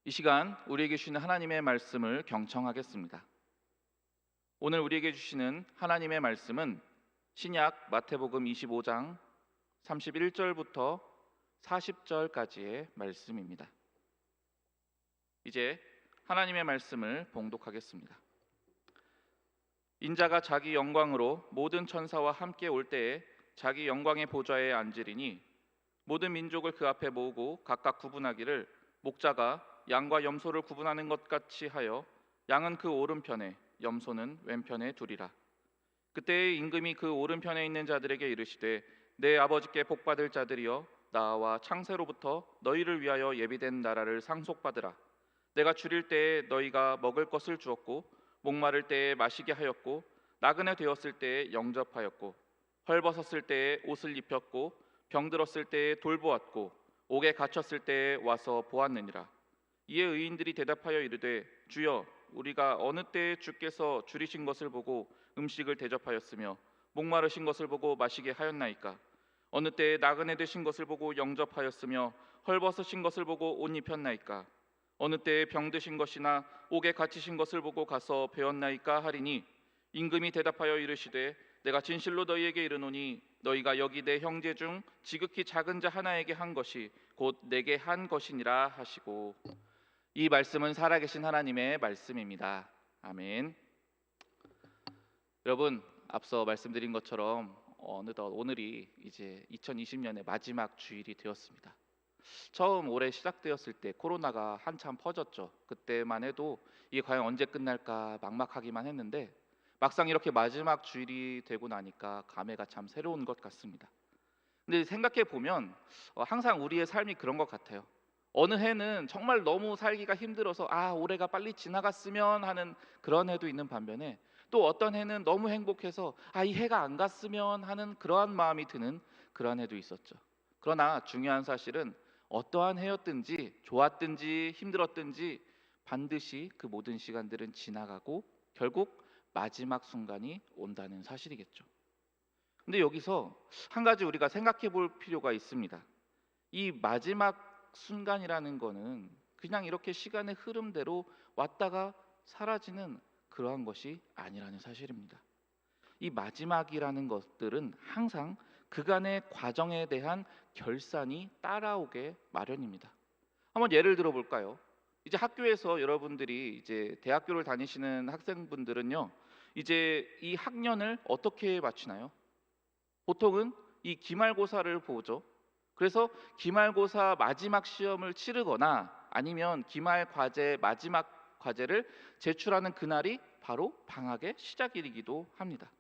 이 시간 우리에게 주시는 하나님의 말씀을 경청하겠습니다. 오늘 우리에게 주시는 하나님의 말씀은 신약 마태복음 25장 31절부터 40절까지의 말씀입니다. 이제 하나님의 말씀을 봉독하겠습니다. 인자가 자기 영광으로 모든 천사와 함께 올 때에 자기 영광의 보좌에 앉으리니 모든 민족을 그 앞에 모으고 각각 구분하기를 목자가 양과 염소를 구분하는 것 같이 하여 양은 그 오른편에 염소는 왼편에 두리라. 그때의 임금이 그 오른편에 있는 자들에게 이르시되 내 아버지께 복받을 자들이여 나와 창세로부터 너희를 위하여 예비된 나라를 상속받으라. 내가 줄일 때에 너희가 먹을 것을 주었고 목마를 때에 마시게 하였고 나그네 되었을 때에 영접하였고 헐벗었을 때에 옷을 입혔고 병들었을 때에 돌보았고 옥에 갇혔을 때에 와서 보았느니라. 이에 의인들이 대답하여 이르되 주여 우리가 어느 때에 주께서 줄이신 것을 보고 음식을 대접하였으며 목마르신 것을 보고 마시게 하였나이까? 어느 때에 나그네 되신 것을 보고 영접하였으며 헐벗으신 것을 보고 옷 입혔나이까? 어느 때에 병드신 것이나 옥에 갇히신 것을 보고 가서 배웠나이까 하리니 임금이 대답하여 이르시되 내가 진실로 너희에게 이르노니 너희가 여기 내 형제 중 지극히 작은 자 하나에게 한 것이 곧 내게 한 것이니라 하시고. 이 말씀은 살아계신 하나님의 말씀입니다. 아멘. 여러분, 앞서 말씀드린 것처럼 어느덧 오늘이 이제 2020년의 마지막 주일이 되었습니다. 처음 올해 시작되었을 때 코로나가 한참 퍼졌죠. 그때만 해도 이게 과연 언제 끝날까 막막하기만 했는데 막상 이렇게 마지막 주일이 되고 나니까 감회가 참 새로운 것 같습니다. 근데 생각해 보면 항상 우리의 삶이 그런 것 같아요. 어느 해는 정말 너무 살기가 힘들어서 올해가 빨리 지나갔으면 하는 그런 해도 있는 반면에 또 어떤 해는 너무 행복해서 이 해가 안 갔으면 하는 그러한 마음이 드는 그런 해도 있었죠. 그러나 중요한 사실은 어떠한 해였든지 좋았든지 힘들었든지 반드시 그 모든 시간들은 지나가고 결국 마지막 순간이 온다는 사실이겠죠. 근데 여기서 한 가지 우리가 생각해 볼 필요가 있습니다. 이 마지막 순간이라는 거는 그냥 이렇게 시간의 흐름대로 왔다가 사라지는 그러한 것이 아니라는 사실입니다. 이 마지막이라는 것들은 항상 그간의 과정에 대한 결산이 따라오게 마련입니다. 한번 예를 들어 볼까요? 이제 학교에서 여러분들이 이제 대학교를 다니시는 학생분들은요, 이제 이 학년을 어떻게 마치나요? 보통은 이 기말고사를 보죠. 그래서 기말고사 마지막 시험을 치르거나 아니면 기말 과제 마지막 과제를 제출하는 그날이 바로 방학의 시작일이기도 합니다.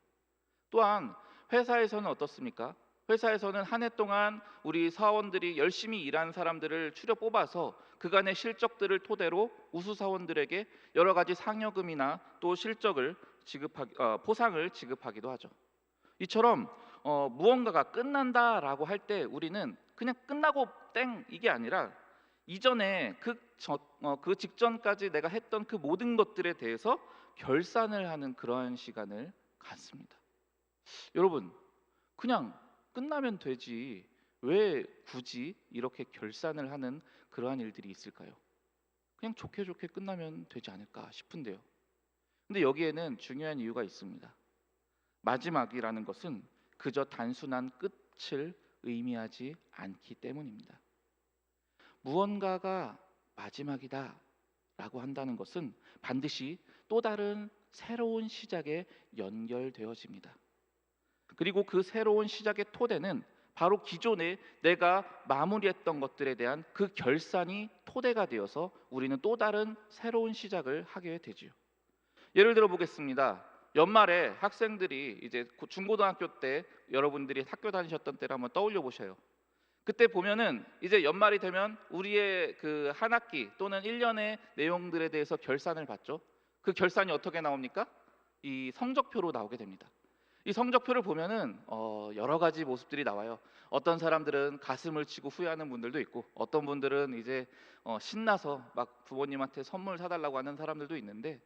또한 회사에서는 어떻습니까? 회사에서는 한 해 동안 우리 사원들이 열심히 일한 사람들을 추려 뽑아서 그간의 실적들을 토대로 우수 사원들에게 여러 가지 상여금이나 또 실적을 포상을 지급하기도 하죠. 이처럼 무언가가 끝난다라고 할 때 우리는 그냥 끝나고 땡 이게 아니라 이전에 그 직전까지 내가 했던 그 모든 것들에 대해서 결산을 하는 그러한 시간을 갖습니다. 여러분, 그냥 끝나면 되지 왜 굳이 이렇게 결산을 하는 그러한 일들이 있을까요? 그냥 좋게 좋게 끝나면 되지 않을까 싶은데요. 근데 여기에는 중요한 이유가 있습니다. 마지막이라는 것은 그저 단순한 끝을 의미하지 않기 때문입니다. 무언가가 마지막이다 라고 한다는 것은 반드시 또 다른 새로운 시작에 연결되어집니다. 그리고 그 새로운 시작의 토대는 바로 기존에 내가 마무리했던 것들에 대한 그 결산이 토대가 되어서 우리는 또 다른 새로운 시작을 하게 되지요. 예를 들어 보겠습니다. 연말에 학생들이 이제 중고등학교 때 여러분들이 학교 다니셨던 때를 한번 떠올려 보셔요. 그때 보면은 이제 연말이 되면 우리의 그 한 학기 또는 1년의 내용들에 대해서 결산을 받죠. 그 결산이 어떻게 나옵니까? 이 성적표로 나오게 됩니다. 이 성적표를 보면은 여러 가지 모습들이 나와요. 어떤 사람들은 가슴을 치고 후회하는 분들도 있고 어떤 분들은 이제 신나서 막 부모님한테 선물 사달라고 하는 사람들도 있는데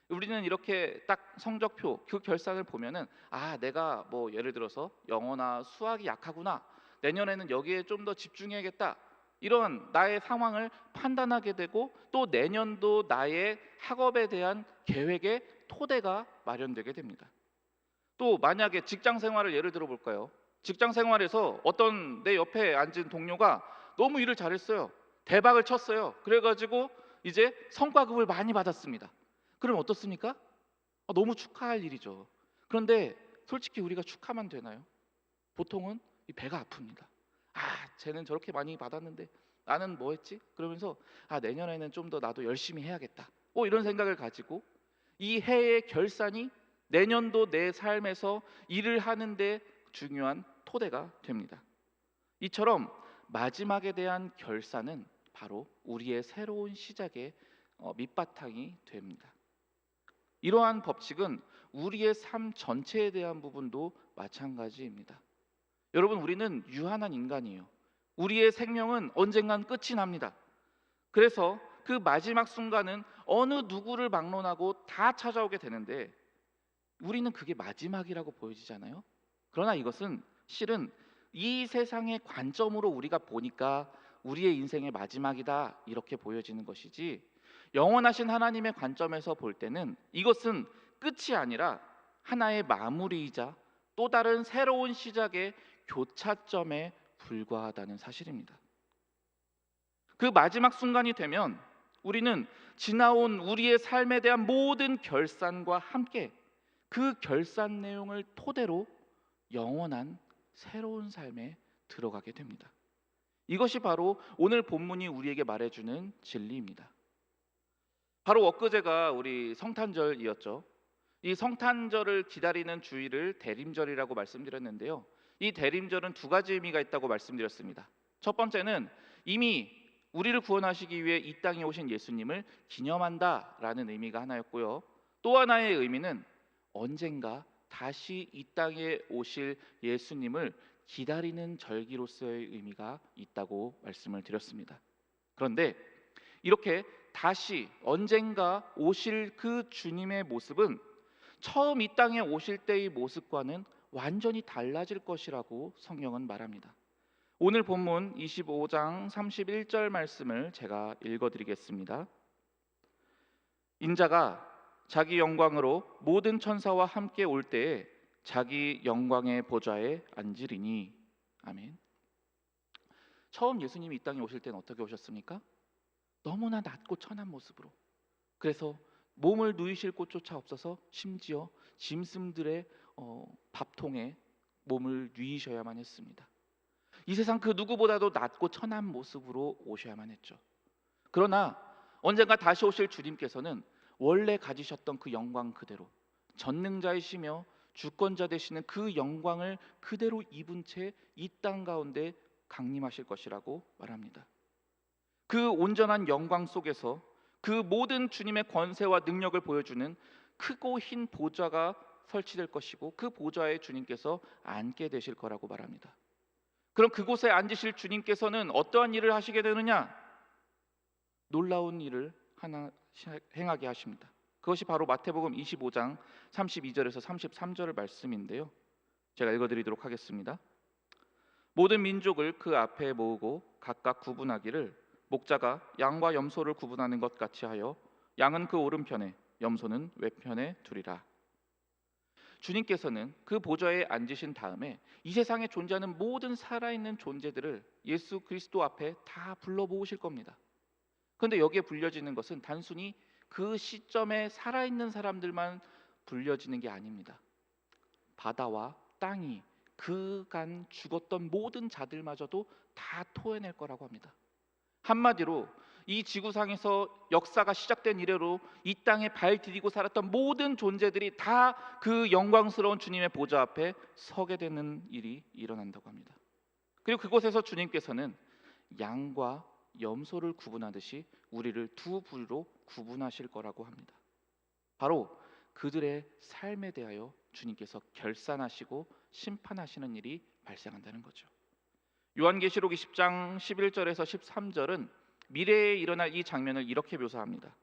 우리는 이렇게 딱 성적표 그 결산을 보면은 내가 뭐 예를 들어서 영어나 수학이 약하구나, 내년에는 여기에 좀 더 집중해야겠다, 이런 나의 상황을 판단하게 되고 또 내년도 나의 학업에 대한 계획의 토대가 마련되게 됩니다. 또 만약에 직장 생활을 예를 들어 볼까요? 직장 생활에서 어떤 내 옆에 앉은 동료가 너무 일을 잘했어요. 대박을 쳤어요. 그래가지고 이제 성과급을 많이 받았습니다. 그럼 어떻습니까? 너무 축하할 일이죠. 그런데 솔직히 우리가 축하만 되나요? 보통은 이 배가 아픕니다. 쟤는 저렇게 많이 받았는데 나는 뭐 했지? 그러면서 내년에는 좀 더 나도 열심히 해야겠다. 이런 생각을 가지고 이 해의 결산이 내년도 내 삶에서 일을 하는데 중요한 토대가 됩니다. 이처럼 마지막에 대한 결산은 바로 우리의 새로운 시작의 밑바탕이 됩니다. 이러한 법칙은 우리의 삶 전체에 대한 부분도 마찬가지입니다. 여러분, 우리는 유한한 인간이에요. 우리의 생명은 언젠간 끝이 납니다. 그래서 그 마지막 순간은 어느 누구를 막론하고 다 찾아오게 되는데 우리는 그게 마지막이라고 보여지잖아요. 그러나 이것은 실은 이 세상의 관점으로 우리가 보니까 우리의 인생의 마지막이다 이렇게 보여지는 것이지, 영원하신 하나님의 관점에서 볼 때는 이것은 끝이 아니라 하나의 마무리이자 또 다른 새로운 시작의 교차점에 불과하다는 사실입니다. 그 마지막 순간이 되면 우리는 지나온 우리의 삶에 대한 모든 결산과 함께 그 결산 내용을 토대로 영원한 새로운 삶에 들어가게 됩니다. 이것이 바로 오늘 본문이 우리에게 말해주는 진리입니다. 바로 엊그제가 우리 성탄절이었죠. 이 성탄절을 기다리는 주일을 대림절이라고 말씀드렸는데요. 이 대림절은 두 가지 의미가 있다고 말씀드렸습니다. 첫 번째는 이미 우리를 구원하시기 위해 이 땅에 오신 예수님을 기념한다라는 의미가 하나였고요. 또 하나의 의미는 언젠가 다시 이 땅에 오실 예수님을 기다리는 절기로서의 의미가 있다고 말씀을 드렸습니다. 그런데 이렇게 다시 언젠가 오실 그 주님의 모습은 처음 이 땅에 오실 때의 모습과는 완전히 달라질 것이라고 성경은 말합니다. 오늘 본문 25장 31절 말씀을 제가 읽어드리겠습니다. 인자가 자기 영광으로 모든 천사와 함께 올 때에 자기 영광의 보좌에 앉으리니. 아멘. 처음 예수님이 이 땅에 오실 때는 어떻게 오셨습니까? 너무나 낮고 천한 모습으로. 그래서 몸을 누이실 곳조차 없어서 심지어 짐승들의 밥통에 몸을 누이셔야만 했습니다. 이 세상 그 누구보다도 낮고 천한 모습으로 오셔야만 했죠. 그러나 언젠가 다시 오실 주님께서는 원래 가지셨던 그 영광 그대로, 전능자이시며 주권자 되시는 그 영광을 그대로 입은 채 이 땅 가운데 강림하실 것이라고 말합니다. 그 온전한 영광 속에서 그 모든 주님의 권세와 능력을 보여주는 크고 흰 보좌가 설치될 것이고 그 보좌에 주님께서 앉게 되실 거라고 말합니다. 그럼 그곳에 앉으실 주님께서는 어떠한 일을 하시게 되느냐? 놀라운 일을 하나 행하게 하십니다. 그것이 바로 마태복음 25장 32절에서 33절의 말씀인데요. 제가 읽어드리도록 하겠습니다. 모든 민족을 그 앞에 모으고 각각 구분하기를 목자가 양과 염소를 구분하는 것 같이 하여 양은 그 오른편에 염소는 왼편에 두리라. 주님께서는 그 보좌에 앉으신 다음에 이 세상에 존재하는 모든 살아있는 존재들을 예수 그리스도 앞에 다 불러 모으실 겁니다. 그런데 여기에 불려지는 것은 단순히 그 시점에 살아있는 사람들만 불려지는 게 아닙니다. 바다와 땅이 그간 죽었던 모든 자들마저도 다 토해낼 거라고 합니다. 한마디로 이 지구상에서 역사가 시작된 이래로 이 땅에 발 디디고 살았던 모든 존재들이 다 그 영광스러운 주님의 보좌 앞에 서게 되는 일이 일어난다고 합니다. 그리고 그곳에서 주님께서는 양과 염소를 구분하듯이 우리를 두 부류로 구분하실 거라고 합니다. 바로 그들의 삶에 대하여 주님께서 결산하시고 심판하시는 일이 발생한다는 거죠. 요한계시록 20장 11절에서 13절은 미래에 일어날 이 장면을 이렇게 묘사합니다.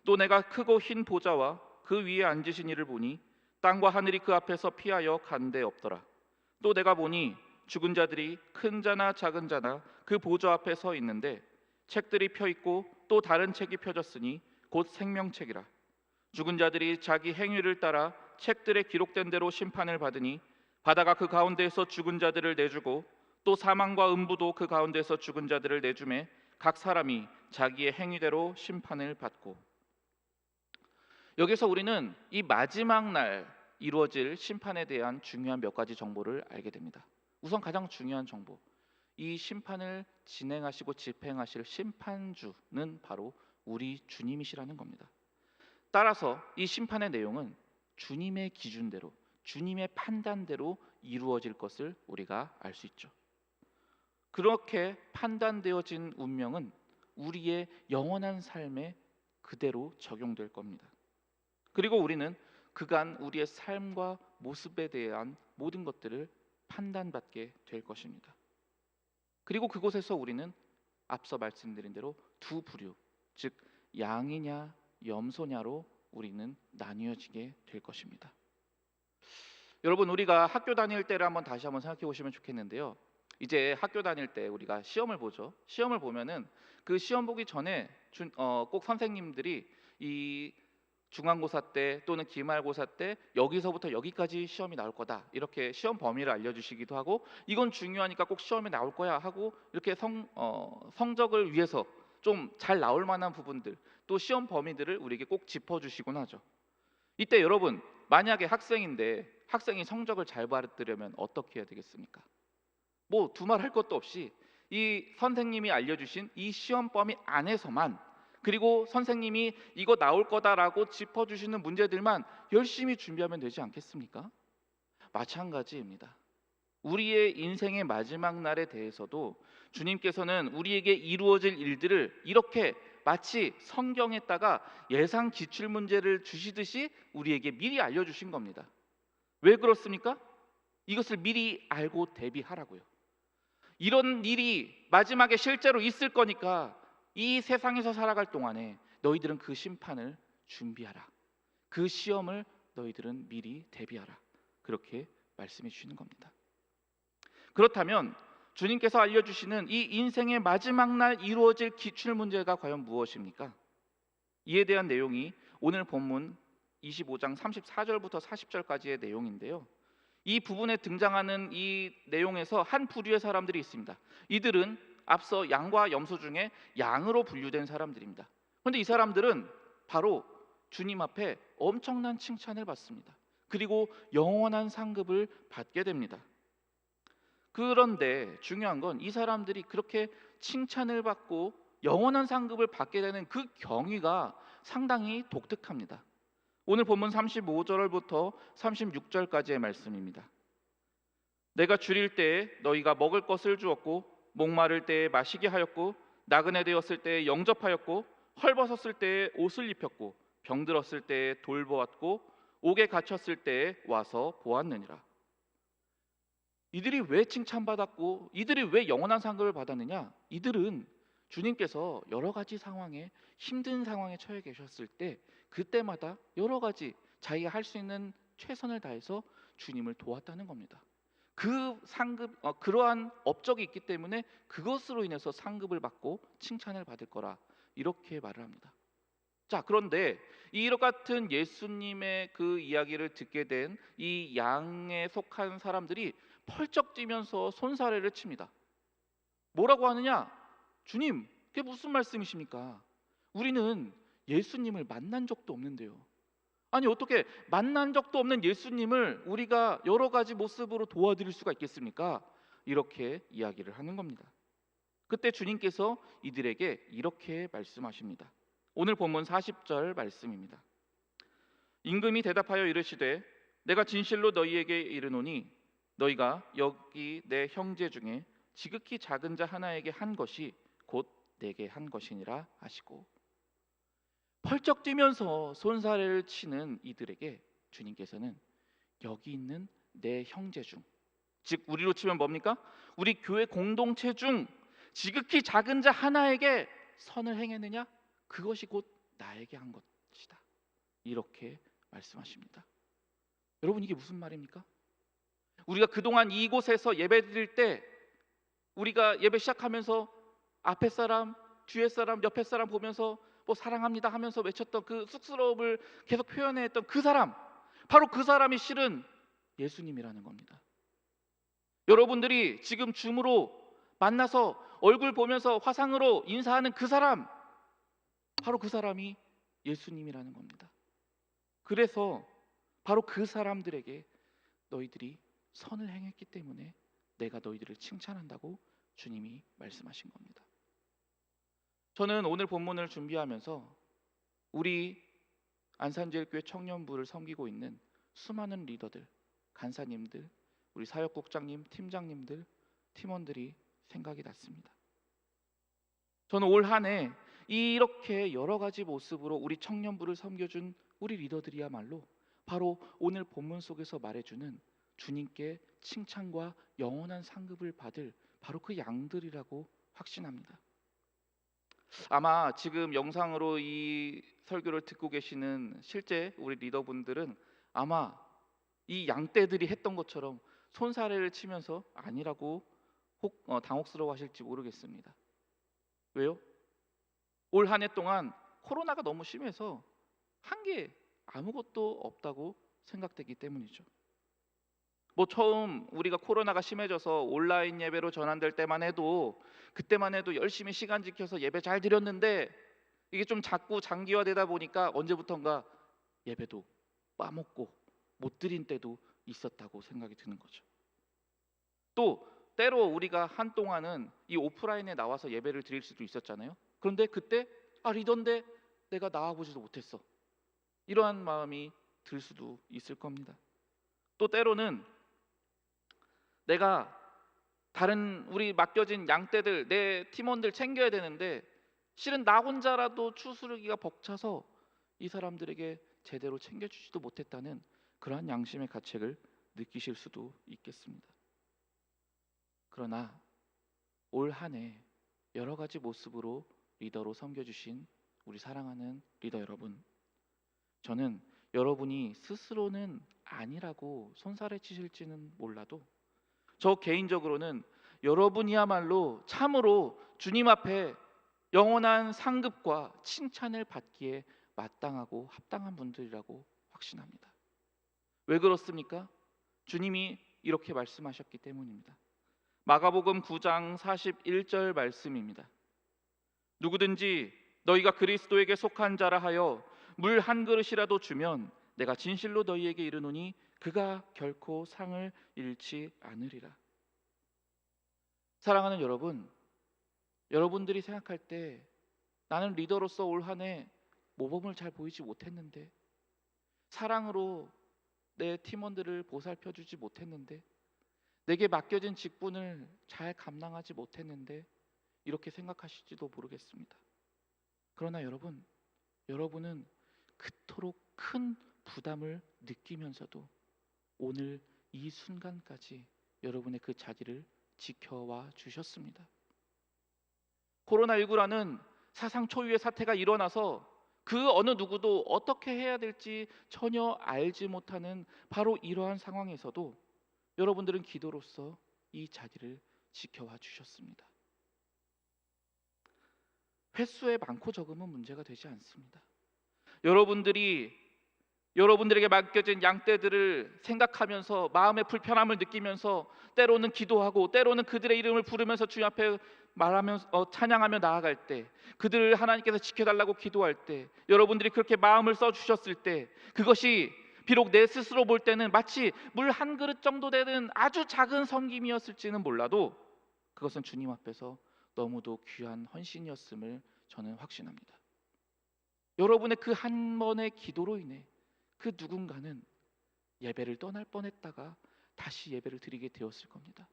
또 내가 크고 흰 보좌와 그 위에 앉으신 이를 보니 땅과 하늘이 그 앞에서 피하여 간 데 없더라. 또 내가 보니 죽은 자들이 큰 자나 작은 자나 그 보좌 앞에 서 있는데 책들이 펴 있고 또 다른 책이 펴졌으니 곧 생명책이라. 죽은 자들이 자기 행위를 따라 책들에 기록된 대로 심판을 받으니 바다가 그 가운데에서 죽은 자들을 내주고 또 사망과 음부도 그 가운데에서 죽은 자들을 내주매 각 사람이 자기의 행위대로 심판을 받고. 여기서 우리는 이 마지막 날 이루어질 심판에 대한 중요한 몇 가지 정보를 알게 됩니다. 우선 가장 중요한 정보, 이 심판을 진행하시고 집행하실 심판주는 바로 우리 주님이시라는 겁니다. 따라서 이 심판의 내용은 주님의 기준대로, 주님의 판단대로 이루어질 것을 우리가 알 수 있죠. 그렇게 판단되어진 운명은 우리의 영원한 삶에 그대로 적용될 겁니다. 그리고 우리는 그간 우리의 삶과 모습에 대한 모든 것들을 판단받게 될 것입니다. 그리고 그곳에서 우리는 앞서 말씀드린 대로 두 부류, 즉 양이냐 염소냐로 우리는 나뉘어지게 될 것입니다. 여러분, 우리가 학교 다닐 때를 다시 한번 생각해 보시면 좋겠는데요. 이제 학교 다닐 때 우리가 시험을 보죠. 시험을 보면은 그 시험 보기 전에 꼭 선생님들이 이 중간고사 때 또는 기말고사 때 여기서부터 여기까지 시험이 나올 거다, 이렇게 시험 범위를 알려주시기도 하고, 이건 중요하니까 꼭 시험에 나올 거야 하고 이렇게 성적을 위해서 좀 잘 나올 만한 부분들, 또 시험 범위들을 우리에게 꼭 짚어주시곤 하죠. 이때 여러분, 만약에 학생이 성적을 잘 받으려면 어떻게 해야 되겠습니까? 뭐 두말할 것도 없이 이 선생님이 알려주신 이 시험 범위 안에서만, 그리고 선생님이 이거 나올 거다라고 짚어주시는 문제들만 열심히 준비하면 되지 않겠습니까? 마찬가지입니다. 우리의 인생의 마지막 날에 대해서도 주님께서는 우리에게 이루어질 일들을 이렇게 마치 성경에다가 예상 기출 문제를 주시듯이 우리에게 미리 알려주신 겁니다. 왜 그렇습니까? 이것을 미리 알고 대비하라고요. 이런 일이 마지막에 실제로 있을 거니까 이 세상에서 살아갈 동안에 너희들은 그 심판을 준비하라. 그 시험을 너희들은 미리 대비하라. 그렇게 말씀해 주시는 겁니다. 그렇다면 주님께서 알려주시는 이 인생의 마지막 날 이루어질 기출문제가 과연 무엇입니까? 이에 대한 내용이 오늘 본문 25장 34절부터 40절까지의 내용인데요. 이 부분에 등장하는 이 내용에서 한 부류의 사람들이 있습니다. 이들은 앞서 양과 염소 중에 양으로 분류된 사람들입니다. 그런데 이 사람들은 바로 주님 앞에 엄청난 칭찬을 받습니다. 그리고 영원한 상급을 받게 됩니다. 그런데 중요한 건 이 사람들이 그렇게 칭찬을 받고 영원한 상급을 받게 되는 그 경위가 상당히 독특합니다. 오늘 본문 35절부터 36절까지의 말씀입니다. 내가 줄일 때에 너희가 먹을 것을 주었고, 목마를 때에 마시게 하였고, 나그네 되었을 때에 영접하였고, 헐벗었을 때에 옷을 입혔고, 병들었을 때에 돌보았고, 옥에 갇혔을 때에 와서 보았느니라. 이들이 왜 칭찬받았고 이들이 왜 영원한 상급을 받았느냐? 이들은 주님께서 여러 가지 상황에, 힘든 상황에 처해 계셨을 때 그때마다 여러 가지 자기가 할 수 있는 최선을 다해서 주님을 도왔다는 겁니다. 그 상급, 그러한 업적이 있기 때문에 그것으로 인해서 상급을 받고 칭찬을 받을 거라, 이렇게 말을 합니다. 자, 그런데 이와 같은 예수님의 그 이야기를 듣게 된 이 양에 속한 사람들이 펄쩍 뛰면서 손사래를 칩니다. 뭐라고 하느냐? 주님, 그게 무슨 말씀이십니까? 우리는 예수님을 만난 적도 없는데요. 아니, 어떻게 만난 적도 없는 예수님을 우리가 여러 가지 모습으로 도와드릴 수가 있겠습니까? 이렇게 이야기를 하는 겁니다. 그때 주님께서 이들에게 이렇게 말씀하십니다. 오늘 본문 40절 말씀입니다. 임금이 대답하여 이르시되 내가 진실로 너희에게 이르노니 너희가 여기 내 형제 중에 지극히 작은 자 하나에게 한 것이 곧 내게 한 것이니라 하시고, 펄쩍 뛰면서 손사래를 치는 이들에게 주님께서는 여기 있는 내 형제 중, 즉 우리로 치면 뭡니까? 우리 교회 공동체 중 지극히 작은 자 하나에게 선을 행했느냐? 그것이 곧 나에게 한 것이다. 이렇게 말씀하십니다. 여러분, 이게 무슨 말입니까? 우리가 그동안 이곳에서 예배 드릴 때 우리가 예배 시작하면서 앞에 사람, 뒤에 사람, 옆에 사람 보면서 뭐 사랑합니다 하면서 외쳤던 그 쑥스러움을 계속 표현했던 그 사람, 바로 그 사람이 실은 예수님이라는 겁니다. 여러분들이 지금 줌으로 만나서 얼굴 보면서 화상으로 인사하는 그 사람, 바로 그 사람이 예수님이라는 겁니다. 그래서 바로 그 사람들에게 너희들이 선을 행했기 때문에 내가 너희들을 칭찬한다고 주님이 말씀하신 겁니다. 저는 오늘 본문을 준비하면서 우리 안산제일교회 청년부를 섬기고 있는 수많은 리더들, 간사님들, 우리 사역국장님, 팀장님들, 팀원들이 생각이 났습니다. 저는 올 한 해 이렇게 여러 가지 모습으로 우리 청년부를 섬겨준 우리 리더들이야말로 바로 오늘 본문 속에서 말해주는 주님께 칭찬과 영원한 상급을 받을 바로 그 양들이라고 확신합니다. 아마 지금 영상으로 이 설교를 듣고 계시는 실제 우리 리더분들은 아마 이 양떼들이 했던 것처럼 손사래를 치면서 아니라고 혹 당혹스러워 하실지 모르겠습니다. 왜요? 올 한 해 동안 코로나가 너무 심해서 한 게 아무것도 없다고 생각되기 때문이죠. 뭐 처음 우리가 코로나가 심해져서 온라인 예배로 전환될 때만 해도 그때만 해도 열심히 시간 지켜서 예배 잘 드렸는데 이게 좀 자꾸 장기화되다 보니까 언제부턴가 예배도 빠먹고 못 드린 때도 있었다고 생각이 드는 거죠. 또 때로 우리가 한동안은 이 오프라인에 나와서 예배를 드릴 수도 있었잖아요. 그런데 그때 리더인데 내가 나와보지도 못했어, 이러한 마음이 들 수도 있을 겁니다. 또 때로는 내가 다른 우리 맡겨진 양떼들, 내 팀원들 챙겨야 되는데 실은 나 혼자라도 추스르기가 벅차서 이 사람들에게 제대로 챙겨주지도 못했다는 그러한 양심의 가책을 느끼실 수도 있겠습니다. 그러나 올 한 해 여러 가지 모습으로 리더로 섬겨주신 우리 사랑하는 리더 여러분, 저는 여러분이 스스로는 아니라고 손살에 치실지는 몰라도 저 개인적으로는 여러분이야말로 참으로 주님 앞에 영원한 상급과 칭찬을 받기에 마땅하고 합당한 분들이라고 확신합니다. 왜 그렇습니까? 주님이 이렇게 말씀하셨기 때문입니다. 마가복음 9장 41절 말씀입니다. 누구든지 너희가 그리스도에게 속한 자라 하여 물 한 그릇이라도 주면 내가 진실로 너희에게 이르노니 그가 결코 상을 잃지 않으리라. 사랑하는 여러분, 여러분들이 생각할 때 나는 리더로서 올 한 해 모범을 잘 보이지 못했는데, 사랑으로 내 팀원들을 보살펴 주지 못했는데, 내게 맡겨진 직분을 잘 감당하지 못했는데 이렇게 생각하실지도 모르겠습니다. 그러나 여러분은 그토록 큰 부담을 느끼면서도 오늘 이 순간까지 여러분의 그 자리를 지켜와 주셨습니다. 코로나19라는 사상 초유의 사태가 일어나서 그 어느 누구도 어떻게 해야 될지 전혀 알지 못하는 바로 이러한 상황에서도 여러분들은 기도로서 이 자리를 지켜와 주셨습니다. 횟수의 많고 적음은 문제가 되지 않습니다. 여러분들에게 맡겨진 양떼들을 생각하면서 마음의 불편함을 느끼면서 때로는 기도하고 때로는 그들의 이름을 부르면서 주님 앞에 말하면서 찬양하며 나아갈 때, 그들을 하나님께서 지켜달라고 기도할 때, 여러분들이 그렇게 마음을 써주셨을 때, 그것이 비록 내 스스로 볼 때는 마치 물 한 그릇 정도 되는 아주 작은 섬김이었을지는 몰라도 그것은 주님 앞에서 너무도 귀한 헌신이었음을 저는 확신합니다. 여러분의 그 한 번의 기도로 인해 그 누군가는 예배를 떠날 뻔했다가 다시 예배를 드리게 되었을 겁니다.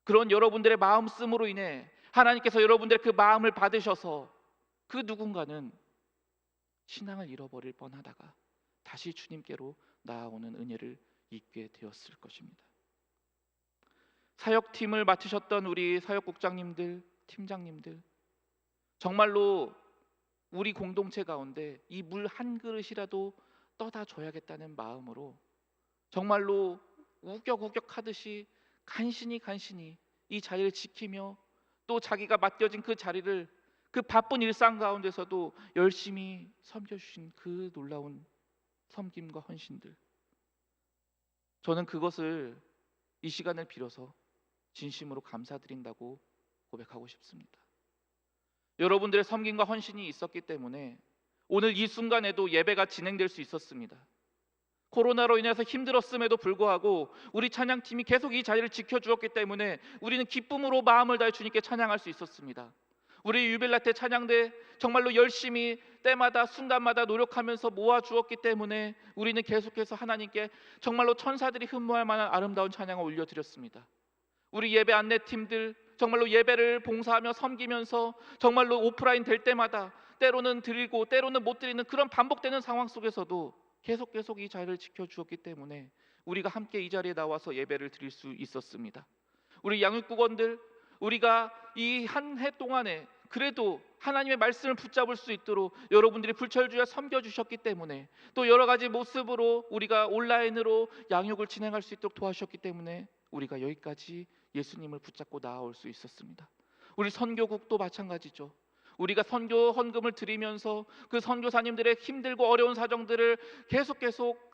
그런 여러분들의 마음씀으로 인해 하나님께서 여러분들의 그 마음을 받으셔서 그 누군가는 신앙을 잃어버릴 뻔하다가 다시 주님께로 나아오는 은혜를 입게 되었을 것입니다. 사역팀을 맡으셨던 우리 사역국장님들, 팀장님들, 정말로 우리 공동체 가운데 이 물 한 그릇이라도 떠다 줘야겠다는 마음으로 정말로 우격우격하듯이 간신히 이 자리를 지키며 또 자기가 맡겨진 그 자리를 그 바쁜 일상 가운데서도 열심히 섬겨주신 그 놀라운 섬김과 헌신들, 저는 그것을 이 시간을 빌어서 진심으로 감사드린다고 고백하고 싶습니다. 여러분들의 섬김과 헌신이 있었기 때문에 오늘 이 순간에도 예배가 진행될 수 있었습니다. 코로나로 인해서 힘들었음에도 불구하고 우리 찬양팀이 계속 이 자리를 지켜주었기 때문에 우리는 기쁨으로 마음을 다해 주님께 찬양할 수 있었습니다. 우리 유빌라 때 찬양대 정말로 열심히 때마다 순간마다 노력하면서 모아주었기 때문에 우리는 계속해서 하나님께 정말로 천사들이 흠모할 만한 아름다운 찬양을 올려드렸습니다. 우리 예배 안내팀들 정말로 예배를 봉사하며 섬기면서 정말로 오프라인 될 때마다 때로는 드리고 때로는 못 드리는 그런 반복되는 상황 속에서도 계속 이 자리를 지켜주었기 때문에 우리가 함께 이 자리에 나와서 예배를 드릴 수 있었습니다. 우리 양육국원들, 우리가 이 한 해 동안에 그래도 하나님의 말씀을 붙잡을 수 있도록 여러분들이 불철주야 섬겨주셨기 때문에 또 여러 가지 모습으로 우리가 온라인으로 양육을 진행할 수 있도록 도와주셨기 때문에 우리가 여기까지 예수님을 붙잡고 나아올 수 있었습니다. 우리 선교국도 마찬가지죠. 우리가 선교 헌금을 드리면서 그 선교사님들의 힘들고 어려운 사정들을 계속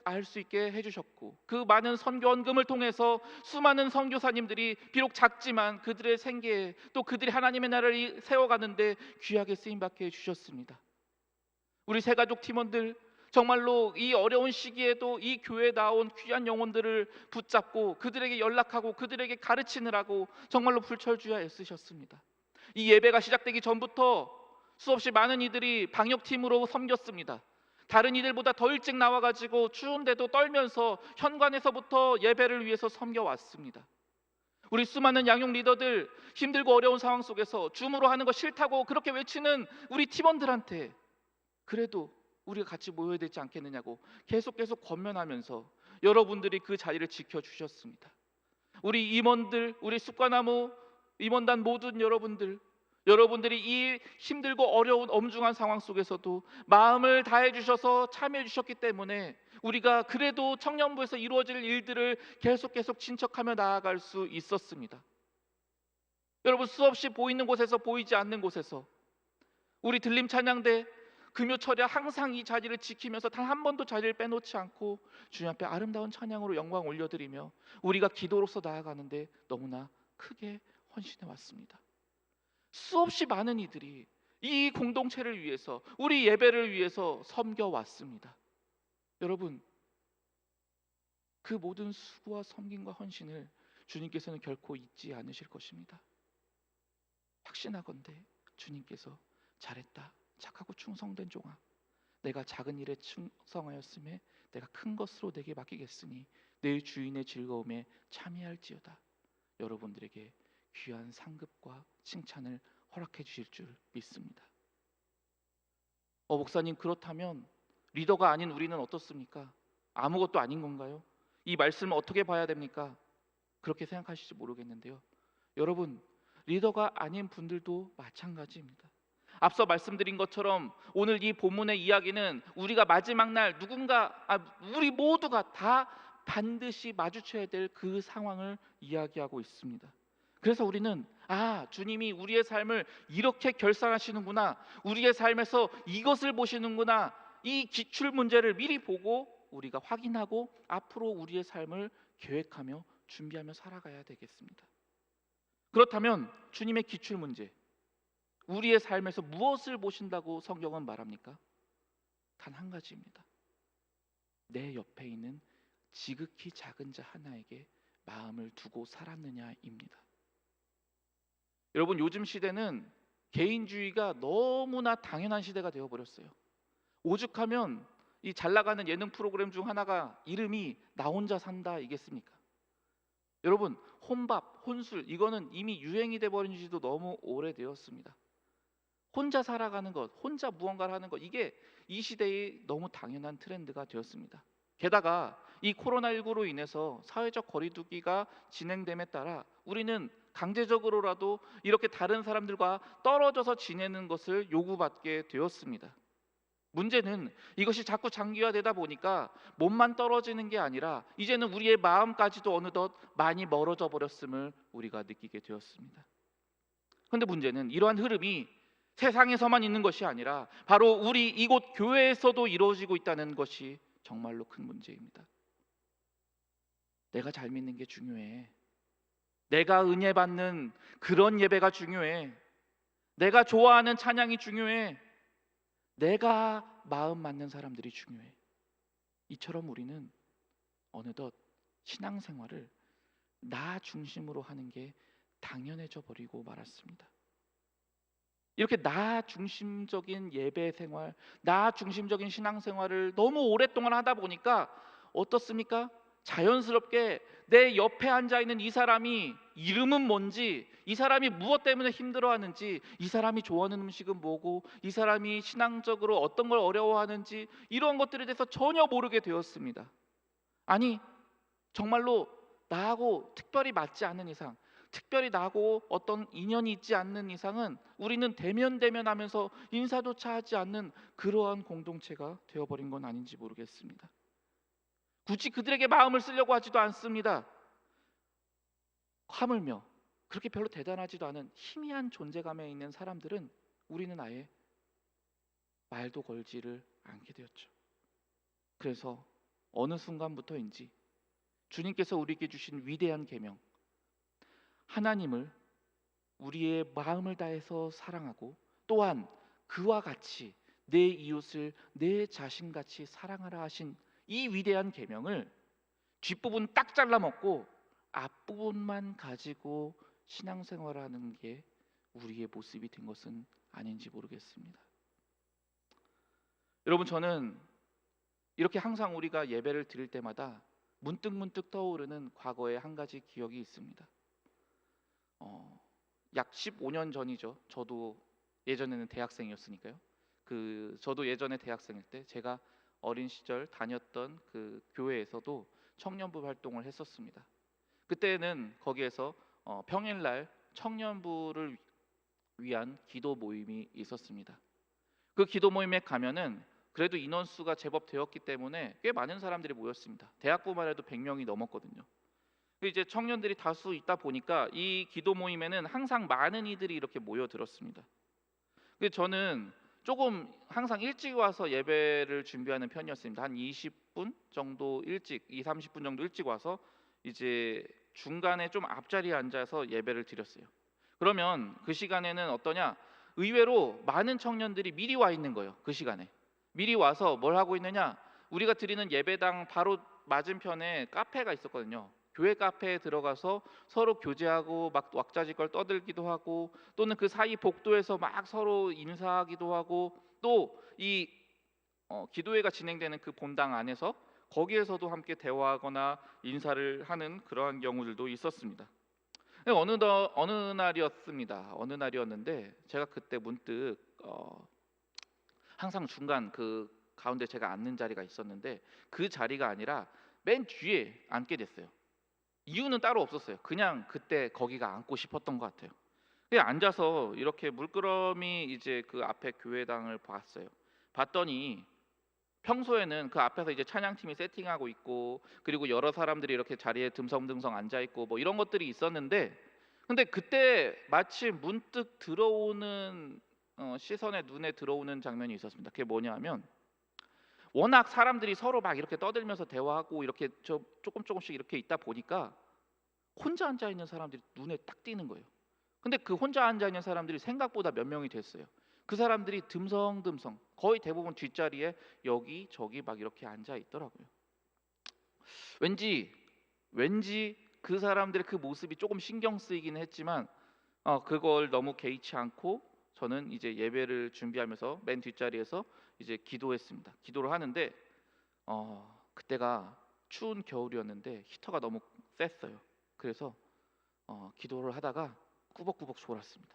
알 수 있게 해주셨고, 그 많은 선교 헌금을 통해서 수많은 선교사님들이 비록 작지만 그들의 생계에 또 그들이 하나님의 나라를 세워가는데 귀하게 쓰임받게 해주셨습니다. 우리 새가족 팀원들 정말로 이 어려운 시기에도 이 교회에 나온 귀한 영혼들을 붙잡고 그들에게 연락하고 그들에게 가르치느라고 정말로 불철주야 애쓰셨습니다. 이 예배가 시작되기 전부터 수없이 많은 이들이 방역팀으로 섬겼습니다. 다른 이들보다 더 일찍 나와가지고 추운데도 떨면서 현관에서부터 예배를 위해서 섬겨왔습니다. 우리 수많은 양육 리더들 힘들고 어려운 상황 속에서 줌으로 하는 거 싫다고 그렇게 외치는 우리 팀원들한테 그래도 우리가 같이 모여야 되지 않겠느냐고 계속 권면하면서 여러분들이 그 자리를 지켜주셨습니다. 우리 임원들, 우리 숫과나무 임원단 모든 여러분들이 이 힘들고 어려운 엄중한 상황 속에서도 마음을 다해 주셔서 참여해 주셨기 때문에 우리가 그래도 청년부에서 이루어질 일들을 계속 친척하며 나아갈 수 있었습니다. 여러분, 수없이 보이는 곳에서 보이지 않는 곳에서 우리 들림 찬양대 금요철에 항상 이 자리를 지키면서 단 한 번도 자리를 빼놓지 않고 주님 앞에 아름다운 찬양으로 영광 올려드리며 우리가 기도로서 나아가는데 너무나 크게 헌신해 왔습니다. 수없이 많은 이들이 이 공동체를 위해서 우리 예배를 위해서 섬겨왔습니다. 여러분, 그 모든 수고와 섬김과 헌신을 주님께서는 결코 잊지 않으실 것입니다. 확신하건대 주님께서 잘했다, 착하고 충성된 종아, 내가 작은 일에 충성하였음에 내가 큰 것으로 내게 맡기겠으니 내 주인의 즐거움에 참여할지어다, 여러분들에게 귀한 상급과 칭찬을 허락해 주실 줄 믿습니다. 목사님, 그렇다면 리더가 아닌 우리는 어떻습니까? 아무것도 아닌 건가요? 이 말씀을 어떻게 봐야 됩니까? 그렇게 생각하실지 모르겠는데요, 여러분, 리더가 아닌 분들도 마찬가지입니다. 앞서 말씀드린 것처럼 오늘 이 본문의 이야기는 우리가 마지막 날 우리 모두가 다 반드시 마주쳐야 될 그 상황을 이야기하고 있습니다. 그래서 우리는 주님이 우리의 삶을 이렇게 결산하시는구나, 우리의 삶에서 이것을 보시는구나, 이 기출 문제를 미리 보고 우리가 확인하고 앞으로 우리의 삶을 계획하며 준비하며 살아가야 되겠습니다. 그렇다면 주님의 기출 문제, 우리의 삶에서 무엇을 보신다고 성경은 말합니까? 단 한 가지입니다. 내 옆에 있는 지극히 작은 자 하나에게 마음을 두고 살았느냐입니다. 여러분, 요즘 시대는 개인주의가 너무나 당연한 시대가 되어버렸어요. 오죽하면 이 잘나가는 예능 프로그램 중 하나가 이름이 나 혼자 산다이겠습니까? 여러분, 혼밥, 혼술, 이거는 이미 유행이 돼버린 지도 너무 오래되었습니다. 혼자 살아가는 것, 혼자 무언가를 하는 것, 이게 이 시대의 너무 당연한 트렌드가 되었습니다. 게다가 이 코로나19로 인해서 사회적 거리두기가 진행됨에 따라 우리는 강제적으로라도 이렇게 다른 사람들과 떨어져서 지내는 것을 요구받게 되었습니다. 문제는 이것이 자꾸 장기화되다 보니까 몸만 떨어지는 게 아니라 이제는 우리의 마음까지도 어느덧 많이 멀어져 버렸음을 우리가 느끼게 되었습니다. 그런데 문제는 이러한 흐름이 세상에서만 있는 것이 아니라 바로 우리 이곳 교회에서도 이루어지고 있다는 것이 정말로 큰 문제입니다. 내가 잘 믿는 게 중요해. 내가 은혜 받는 그런 예배가 중요해. 내가 좋아하는 찬양이 중요해. 내가 마음 맞는 사람들이 중요해. 이처럼 우리는 어느덧 신앙생활을 나 중심으로 하는 게 당연해져 버리고 말았습니다. 이렇게 나 중심적인 예배 생활, 나 중심적인 신앙생활을 너무 오랫동안 하다 보니까 어떻습니까? 자연스럽게 내 옆에 앉아 있는 이 사람이 이름은 뭔지, 이 사람이 무엇 때문에 힘들어하는지, 이 사람이 좋아하는 음식은 뭐고, 이 사람이 신앙적으로 어떤 걸 어려워하는지 이런 것들에 대해서 전혀 모르게 되었습니다. 아니, 정말로 나하고 특별히 맞지 않는 이상, 특별히 나하고 어떤 인연이 있지 않는 이상은 우리는 대면하면서 인사조차 하지 않는 그러한 공동체가 되어버린 건 아닌지 모르겠습니다. 굳이 그들에게 마음을 쓰려고 하지도 않습니다. 하물며 그렇게 별로 대단하지도 않은 희미한 존재감에 있는 사람들은 우리는 아예 말도 걸지를 않게 되었죠. 그래서 어느 순간부터인지 주님께서 우리에게 주신 위대한 계명, 하나님을 우리의 마음을 다해서 사랑하고 또한 그와 같이 내 이웃을 내 자신같이 사랑하라 하신 이 위대한 계명을 뒷부분 딱 잘라먹고 앞부분만 가지고 신앙생활하는 게 우리의 모습이 된 것은 아닌지 모르겠습니다. 여러분, 저는 이렇게 항상 우리가 예배를 드릴 때마다 문득 떠오르는 과거의 한 가지 기억이 있습니다. 약 15년 전이죠. 저도 예전에는 대학생이었으니까요. 저도 예전에 대학생일 때 제가 어린 시절 다녔던 그 교회에서도 청년부 활동을 했었습니다. 그때는 거기에서 평일날 청년부를 위한 기도 모임이 있었습니다. 그 기도 모임에 가면은 그래도 인원수가 제법 되었기 때문에 꽤 많은 사람들이 모였습니다. 대학부만 해도 100명이 넘었거든요. 이제 청년들이 다수 있다 보니까 이 기도 모임에는 항상 많은 이들이 이렇게 모여들었습니다. 근데 저는 조금 항상 일찍 와서 예배를 준비하는 편이었습니다. 한 20분 정도 일찍, 30분 정도 일찍 와서 이제 중간에 좀 앞자리에 앉아서 예배를 드렸어요. 그러면 그 시간에는 어떠냐? 의외로 많은 청년들이 미리 와 있는 거예요. 그 시간에. 미리 와서 뭘 하고 있느냐? 우리가 드리는 예배당 바로 맞은편에 카페가 있었거든요. 교회 카페에 들어가서 서로 교제하고 막 왁자지껄 떠들기도 하고, 또는 그 사이 복도에서 막 서로 인사하기도 하고, 또 이 기도회가 진행되는 그 본당 안에서 거기에서도 함께 대화하거나 인사를 하는 그러한 경우들도 있었습니다. 어느 날이었습니다. 어느 날이었는데 제가 그때 문득 항상 중간 그 가운데 제가 앉는 자리가 있었는데 그 자리가 아니라 맨 뒤에 앉게 됐어요. 이유는 따로 없었어요. 그냥 그때 거기가 앉고 싶었던 것 같아요. 그냥 앉아서 이렇게 물끄러미 이제 그 앞에 교회당을 봤어요. 봤더니 평소에는 그 앞에서 이제 찬양팀이 세팅하고 있고, 그리고 여러 사람들이 이렇게 자리에 듬성듬성 앉아 있고 뭐 이런 것들이 있었는데, 근데 그때 마침 문득 들어오는 시선에 눈에 들어오는 장면이 있었습니다. 그게 뭐냐면, 워낙 사람들이 서로 막 이렇게 떠들면서 대화하고 이렇게 조금씩 이렇게 있다 보니까 혼자 앉아 있는 사람들이 눈에 딱 띄는 거예요. 근데 그 혼자 앉아 있는 사람들이 생각보다 몇 명이 됐어요. 그 사람들이 듬성듬성 거의 대부분 뒷자리에 여기 저기 막 이렇게 앉아 있더라고요. 왠지 그 사람들의 그 모습이 조금 신경 쓰이긴 했지만 그걸 너무 개의치 않고 저는 이제 예배를 준비하면서 맨 뒷자리에서 이제 기도했습니다. 기도를 하는데 그때가 추운 겨울이었는데 히터가 너무 셌어요. 그래서 기도를 하다가 꾸벅꾸벅 졸았습니다.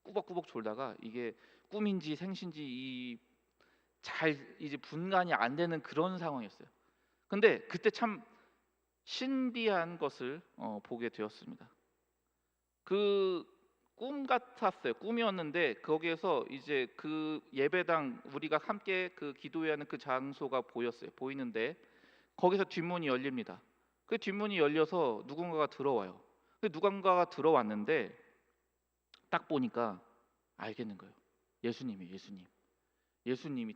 꾸벅꾸벅 졸다가 이게 꿈인지 생신지 이제 분간이 안 되는 그런 상황이었어요. 근데 그때 참 신비한 것을 보게 되었습니다. 그 꿈 같았어요. 꿈이었는데 거기에서 이제 그 예배당 우리가 함께 그 기도해야 하는 그 장소가 보였어요. 보이는데 거기서 뒷문이 열립니다. 그 뒷문이 열려서 누군가가 들어와요. 그 누군가가 들어왔는데 딱 보니까 알겠는 거예요. 예수님이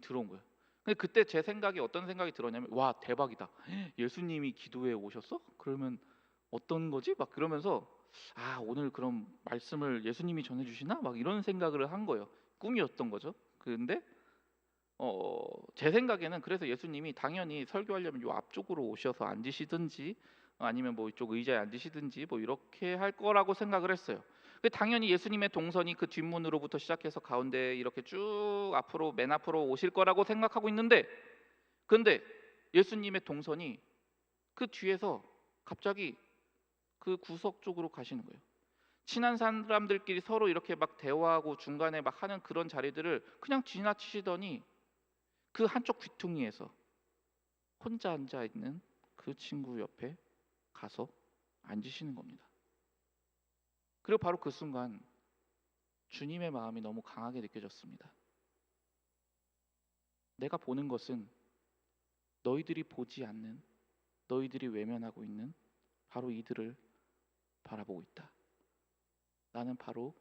들어온 거예요. 근데 그때 제 생각이 어떤 생각이 들었냐면, 와 대박이다. 예수님이 기도에 오셨어? 그러면 어떤 거지? 막 그러면서 오늘 그럼 말씀을 예수님이 전해주시나? 막 이런 생각을 한 거예요. 꿈이었던 거죠. 근데 제 생각에는 그래서 예수님이 당연히 설교하려면 요 앞쪽으로 오셔서 앉으시든지 아니면 뭐 이쪽 의자에 앉으시든지 뭐 이렇게 할 거라고 생각을 했어요. 당연히 예수님의 동선이 그 뒷문으로부터 시작해서 가운데 이렇게 쭉 앞으로 맨 앞으로 오실 거라고 생각하고 있는데, 근데 예수님의 동선이 그 뒤에서 갑자기 그 구석 쪽으로 가시는 거예요. 친한 사람들끼리 서로 이렇게 막 대화하고 중간에 막 하는 그런 자리들을 그냥 지나치시더니 그 한쪽 귀퉁이에서 혼자 앉아 있는 그 친구 옆에 가서 앉으시는 겁니다. 그리고 바로 그 순간 주님의 마음이 너무 강하게 느껴졌습니다. 내가 보는 것은 너희들이 보지 않는, 너희들이 외면하고 있는 바로 이들을 바라보고 있다. 나는 바로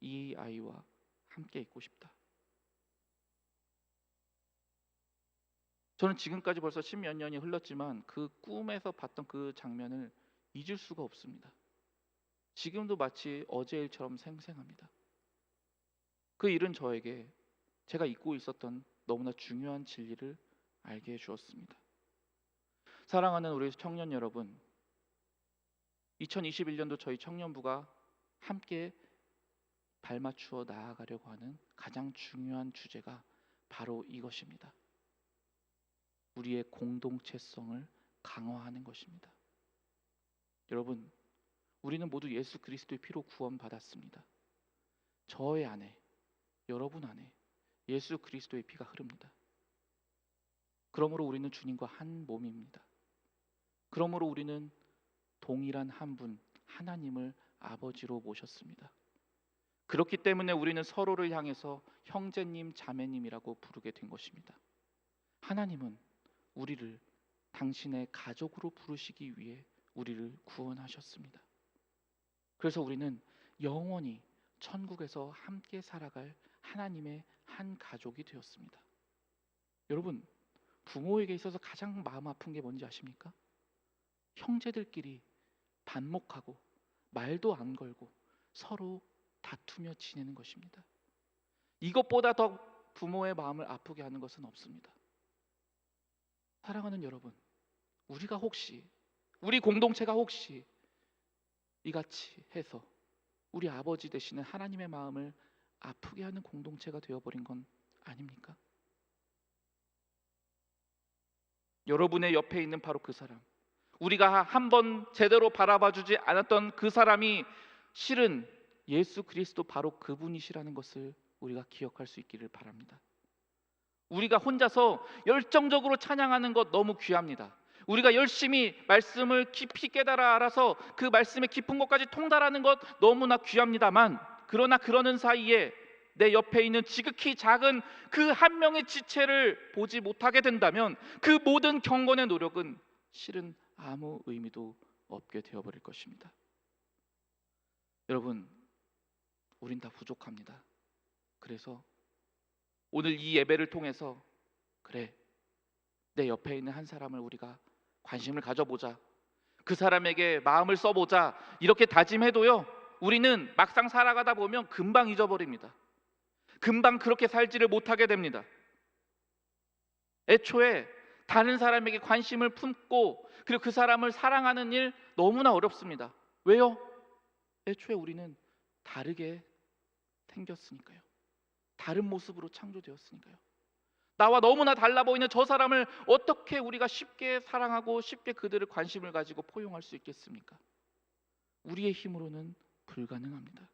이 아이와 함께 있고 싶다. 저는 지금까지 벌써 10몇 년이 흘렀지만 그 꿈에서 봤던 그 장면을 잊을 수가 없습니다. 지금도 마치 어제 일처럼 생생합니다. 그 일은 저에게 제가 잊고 있었던 너무나 중요한 진리를 알게 해주었습니다. 사랑하는 우리 청년 여러분, 2021년도 저희 청년부가 함께 발맞추어 나아가려고 하는 가장 중요한 주제가 바로 이것입니다. 우리의 공동체성을 강화하는 것입니다. 여러분, 우리는 모두 예수 그리스도의 피로 구원받았습니다. 저의 안에, 여러분 안에 예수 그리스도의 피가 흐릅니다. 그러므로 우리는 주님과 한 몸입니다. 그러므로 우리는 동일한 한 분, 하나님을 아버지로 모셨습니다. 그렇기 때문에 우리는 서로를 향해서 형제님, 자매님이라고 부르게 된 것입니다. 하나님은 우리를 당신의 가족으로 부르시기 위해 우리를 구원하셨습니다. 그래서 우리는 영원히 천국에서 함께 살아갈 하나님의 한 가족이 되었습니다. 여러분, 부모에게 있어서 가장 마음 아픈 게 뭔지 아십니까? 형제들끼리 반목하고 말도 안 걸고 서로 다투며 지내는 것입니다. 이것보다 더 부모의 마음을 아프게 하는 것은 없습니다. 사랑하는 여러분, 우리 공동체가 혹시 이같이 해서 우리 아버지 되시는 하나님의 마음을 아프게 하는 공동체가 되어버린 건 아닙니까? 여러분의 옆에 있는 바로 그 사람, 우리가 한번 제대로 바라봐주지 않았던 그 사람이 실은 예수 그리스도 바로 그분이시라는 것을 우리가 기억할 수 있기를 바랍니다. 우리가 혼자서 열정적으로 찬양하는 것 너무 귀합니다. 우리가 열심히 말씀을 깊이 깨달아 알아서 그 말씀의 깊은 것까지 통달하는 것 너무나 귀합니다만, 그러나 그러는 사이에 내 옆에 있는 지극히 작은 그 한 명의 지체를 보지 못하게 된다면 그 모든 경건의 노력은 실은 아무 의미도 없게 되어버릴 것입니다. 여러분, 우린 다 부족합니다. 그래서 오늘 이 예배를 통해서 내 옆에 있는 한 사람을 우리가 관심을 가져보자, 그 사람에게 마음을 써보자, 이렇게 다짐해도요, 우리는 막상 살아가다 보면 금방 잊어버립니다. 금방 그렇게 살지를 못하게 됩니다. 애초에 다른 사람에게 관심을 품고 그리고 그 사람을 사랑하는 일 너무나 어렵습니다. 왜요? 애초에 우리는 다르게 생겼으니까요. 다른 모습으로 창조되었으니까요. 나와 너무나 달라 보이는 저 사람을 어떻게 우리가 쉽게 사랑하고 쉽게 그들을 관심을 가지고 포용할 수 있겠습니까? 우리의 힘으로는 불가능합니다.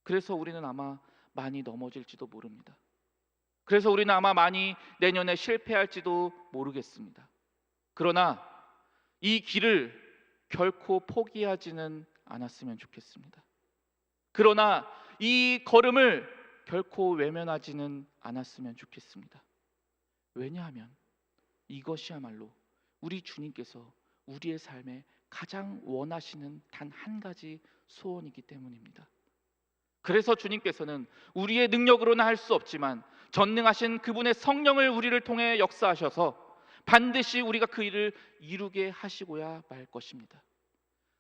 그래서 우리는 아마 많이 넘어질지도 모릅니다. 그래서 우리는 아마 많이 내년에 실패할지도 모르겠습니다. 그러나 이 길을 결코 포기하지는 않았으면 좋겠습니다. 그러나 이 걸음을 결코 외면하지는 않았으면 좋겠습니다. 왜냐하면 이것이야말로 우리 주님께서 우리의 삶에 가장 원하시는 단 한 가지 소원이기 때문입니다. 그래서 주님께서는 우리의 능력으로는 할 수 없지만 전능하신 그분의 성령을 우리를 통해 역사하셔서 반드시 우리가 그 일을 이루게 하시고야 말 것입니다.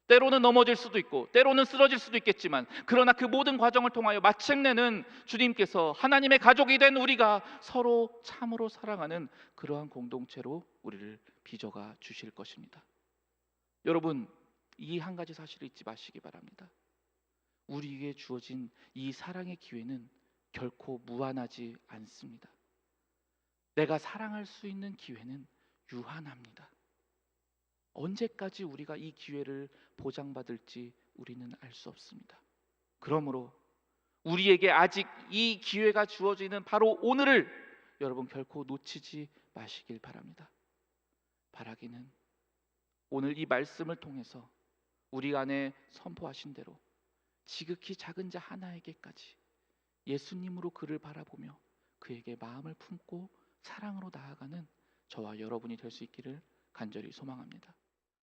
때로는 넘어질 수도 있고 때로는 쓰러질 수도 있겠지만, 그러나 그 모든 과정을 통하여 마침내는 주님께서 하나님의 가족이 된 우리가 서로 참으로 사랑하는 그러한 공동체로 우리를 빚어가 주실 것입니다. 여러분, 이 한 가지 사실을 잊지 마시기 바랍니다. 우리에게 주어진 이 사랑의 기회는 결코 무한하지 않습니다. 내가 사랑할 수 있는 기회는 유한합니다. 언제까지 우리가 이 기회를 보장받을지 우리는 알 수 없습니다. 그러므로 우리에게 아직 이 기회가 주어지는 바로 오늘을 여러분 결코 놓치지 마시길 바랍니다. 바라기는 오늘 이 말씀을 통해서 우리 안에 선포하신 대로 지극히 작은 자 하나에게까지 예수님으로 그를 바라보며 그에게 마음을 품고 사랑으로 나아가는 저와 여러분이 될 수 있기를 간절히 소망합니다.